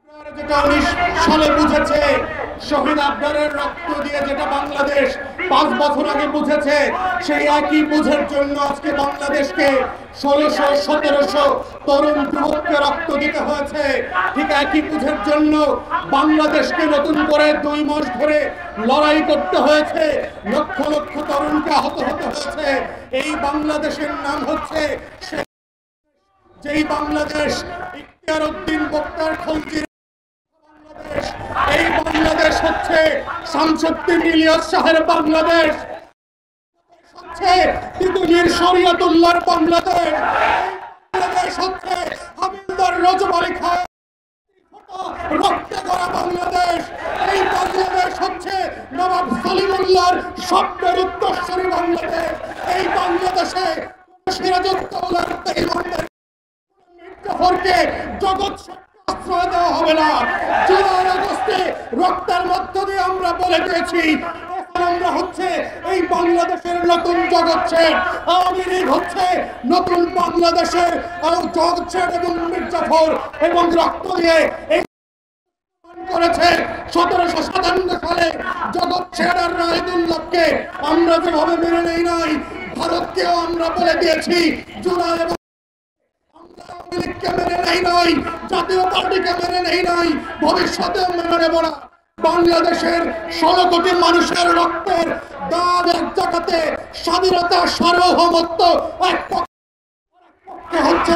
যেটা 19 সালে বুঝেছে, শহীদ আবরারের রক্ত দিয়ে যেটা বাংলাদেশ 5 বছর আগে বুঝেছে, সেই একই বুঝের জন্য আজকে বাংলাদেশকে 1600-1700 তরুণ যুবককে রক্ত দিতে হয়েছে। ঠিক একই বুঝের জন্য বাংলাদেশকে নতুন করে 2 মাস ধরে লড়াই করতে হয়েছে, লক্ষ লক্ষ তরুণকে আহত হতে হয়েছে। এই বাংলাদেশের নাম হচ্ছে যেই বাংলাদেশ ইখতিয়ার উদ্দিন বক্তার খলজির বাংলাদেশ। এই বাংলাদেশ হচ্ছে শামসুদ্দিন ইলিয়াস শাহের বাংলাদেশ, হচ্ছে তিতুমির শরিয়তুল্লাহর বাংলাদেশ। বাংলাদেশ হচ্ছে হাবিলদার রজব আলী খান রক্তে গড়া বাংলাদেশ। এই বাংলাদেশ হচ্ছে নবাব সলিমুল্লাহর স্বপ্নের উত্তরসূরি বাংলাদেশ। এই বাংলাদেশে সিরাজউদ্দৌলার দেওবন্দের মির্জাফরকে জগৎ আশ্রয় দেওয়া হবে না। জুলাই আগস্টে রক্তের মধ্য দিয়ে আমরা বলে দিয়েছি আমরা হচ্ছে এই বাংলাদেশের নতুন জগৎ শেখ। আওয়ামী লীগ হচ্ছে নতুন বাংলাদেশের জগৎ শেখ এবং মির্জাফর এবং রক্ত দিয়ে এই করেছে 1757 সালে জগৎ শেখ আর রায়দুল্লাহকে আমরা যেভাবে মেনে নেই নাই, ভারতকেও আমরা বলে দিয়েছি জুলাই এবং মেনে নেই নাই, জাতীয় পার্টিকে মেনে নেই নাই, ভবিষ্যতেও মেনে নেব না। বাংলাদেশের 16 কোটি মানুষের রক্তের দাগ এক জায়গাতে, স্বাধীনতা সার্বভৌমত্ব এক পক্ষে হচ্ছে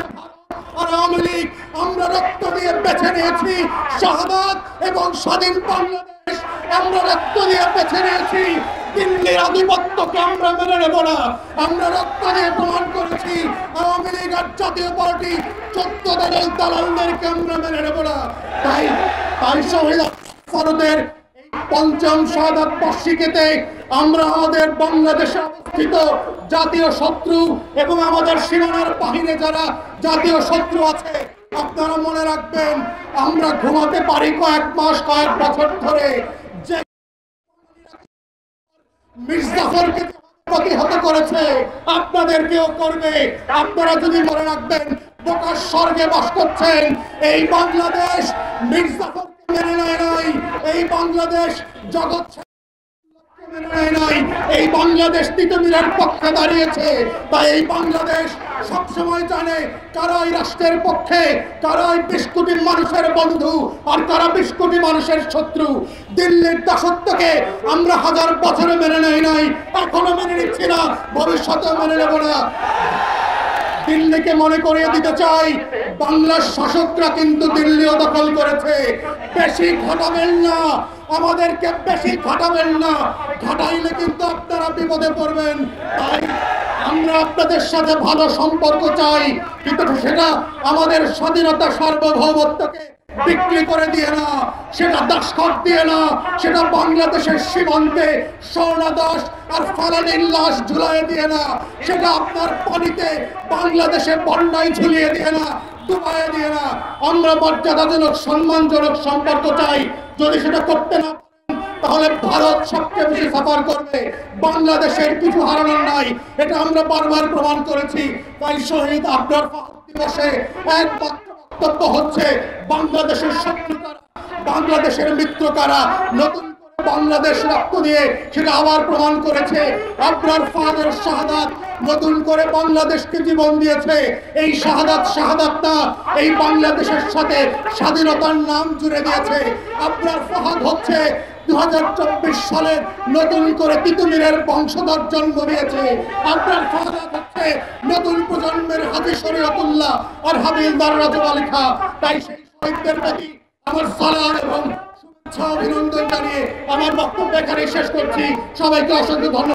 আর আওয়ামী লীগ। আমরা রক্ত দিয়ে বেছে নিয়েছি শাহাদাত এবং স্বাধীন বাংলাদেশ। আমরা রক্ত দিয়ে বেছে নিয়েছি দিল্লির আধিপত্যকে আমরা মেনে নেব না। আমরা রক্ত দিয়ে প্রমাণ করেছি আওয়ামী লীগ আর জাতীয় পার্টি 14 দলের দালালদেরকে আমরা মেনে নেব না। তাই শহীদ ফরদের এই 5ম শাহাদাত বার্ষিকীতে আমরা আমাদের বাংলাদেশে অবস্থিত জাতীয় শত্রু এবং আমাদের সীমানার বাহিরে যারা জাতীয় শত্রু আছে, আপনারা মনে রাখবেন আমরা ঘুমাতে পারি কয়েক মাস কয়েক বছর ধরে যে মির্জাফরকে প্রতিহত করেছে আপনাদেরকেও করবে। আপনারা যদি মনে রাখবেন বোকার স্বর্গে বাস করছেন। এই বাংলাদেশ মির্জাফরকে মেনে নেয় নাই, এই বাংলাদেশ জগৎ মেনে নেয় নাই, এই বাংলাদেশ তিতুমিরের পক্ষে দাঁড়িয়েছে। তাই এই বাংলাদেশ সবসময় জানে কারা এই রাষ্ট্রের পক্ষে, কারা 20 কোটি মানুষের বন্ধু আর কারা 20 কোটি মানুষের শত্রু। দিল্লির দাসত্বকে আমরা 1000 বছরে মেনে নেই নাই, এখনো মেনে নিচ্ছি না, ভবিষ্যতে মেনে নেব না। দিল্লিকে মনে করিয়ে দিতে চাই বাংলার শাসকরা কিন্তু দিল্লিও দখল করেছে। বেশি ঘটাবেন না, আমাদেরকে বেশি ঘটাবেন না, ঘটাইলে কিন্তু আপনারা বিপদে পড়বেন। তাই আমরা আপনাদের সাথে ভালো সম্পর্ক চাই, কিন্তু সেটা আমাদের স্বাধীনতা সার্বভৌমত্বকে বিক্রি করে দিয়ে না, সেটা দাসখত দিয়ে না, সেটা বাংলাদেশের সীমান্তে স্বর্ণদাস আর ফালানির লাশ ঝুলিয়ে দিয়ে না, সেটা আপনার পানিতে বাংলাদেশে বন্যায় ঝুলিয়ে দিয়ে না, ডুবাইয়ে দিয়ে না। আমরা মর্যাদাজনক সম্মানজনক সম্পর্ক চাই। যদি সেটা করতে না তাহলে ভারত সবচেয়ে বেশি সাফার করবে, বাংলাদেশের কিছু হারানোর নাই, এটা আমরা বারবার প্রমাণ করেছি। তাই শহীদ আবরার দিবসে একমাত্র বক্তব্য হচ্ছে বাংলাদেশের শত্রু কারা, বাংলাদেশের মিত্র কারা। নতুন বাংলাদেশ রক্ত দিয়ে সেটা আবার প্রমাণ করেছে। আবরার ফাহাদের শাহাদাত নতুন করে বাংলাদেশকে জীবন দিয়েছে। এই শাহাদাত না, এই বাংলাদেশের সাথে স্বাধীনতার নাম জুড়ে দিয়েছে। আবরার ফাহাদ হচ্ছে 2024 সালে নতুন করে তিতুমিরের বংশধর জন্ম দিয়েছে। আবরার ফাহাদ হচ্ছে নতুন প্রজন্মের হাজী শরীয়তুল্লাহ আর হাবিলদার রজব আলী খান। তাই সেই শহীদদের প্রতি আমার সালাম এবং শুভেচ্ছা অভিনন্দন জানিয়ে আমার বক্তব্য এখানে শেষ করছি। সবাইকে অসংখ্য ধন্যবাদ।